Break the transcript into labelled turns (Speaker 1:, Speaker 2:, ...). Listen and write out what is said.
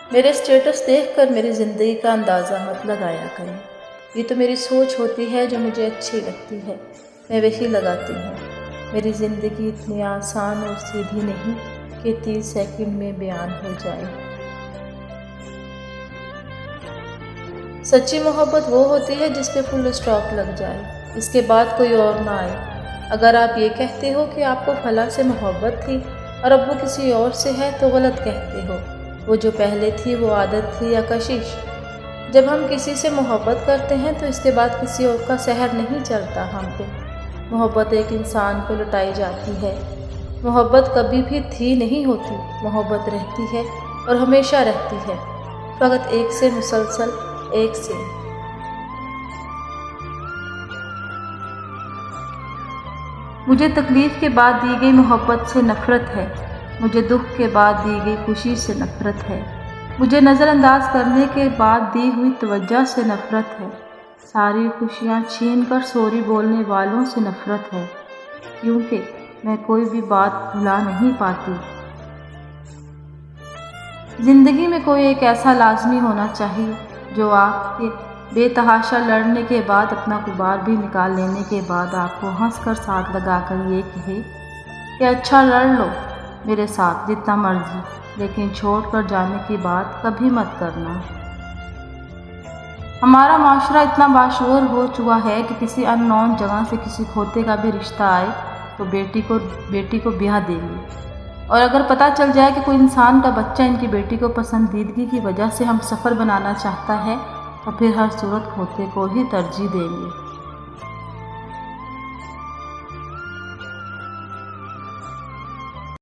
Speaker 1: मेरे स्टेटस देखकर मेरी ज़िंदगी का अंदाज़ा मत लगाया करें। ये तो मेरी सोच होती है जो मुझे अच्छी लगती है, मैं वही लगाती हूँ। मेरी ज़िंदगी इतनी आसान और सीधी नहीं कि 30 सेकंड में बयान हो जाए। सच्ची मोहब्बत वो होती है जिस पे फुल स्टॉप लग जाए, इसके बाद कोई और ना आए। अगर आप ये कहते हो कि आपको फला से मोहब्बत थी और अब वो किसी और से है तो गलत कहते हो। वो जो पहले थी वो आदत थी या कशिश। जब हम किसी से मोहब्बत करते हैं तो इसके बाद किसी और का सहर नहीं चलता हम पे। मोहब्बत एक इंसान को लुटाई जाती है। मोहब्बत कभी भी थी नहीं होती, मोहब्बत रहती है और हमेशा रहती है, फ़कत एक से मुसलसल एक से। मुझे तकलीफ़ के बाद दी गई मोहब्बत से नफ़रत है, मुझे दुख के बाद दी गई खुशी से नफ़रत है, मुझे नज़रअंदाज करने के बाद दी हुई तवज्जो से नफ़रत है, सारी खुशियाँ छीन कर सॉरी बोलने वालों से नफ़रत है, क्योंकि मैं कोई भी बात भुला नहीं पाती। ज़िंदगी में कोई एक ऐसा लाज़मी होना चाहिए जो आपके बेतहाशा लड़ने के बाद, अपना गुबार भी निकाल लेने के बाद आपको हंसकर साथ लगाकर ये कहे कि अच्छा लड़ लो मेरे साथ जितना मर्जी, लेकिन छोड़कर जाने की बात कभी मत करना। हमारा माशरा इतना बाशऊर हो चुका है कि किसी अननोन जगह से किसी खोते का भी रिश्ता आए तो बेटी को ब्याह देंगे, और अगर पता चल जाए कि कोई इंसान का बच्चा इनकी बेटी को पसंदीदगी की वजह से हम सफ़र बनाना चाहता है तो फिर हर सूरत खोते को ही तरजीह देंगे।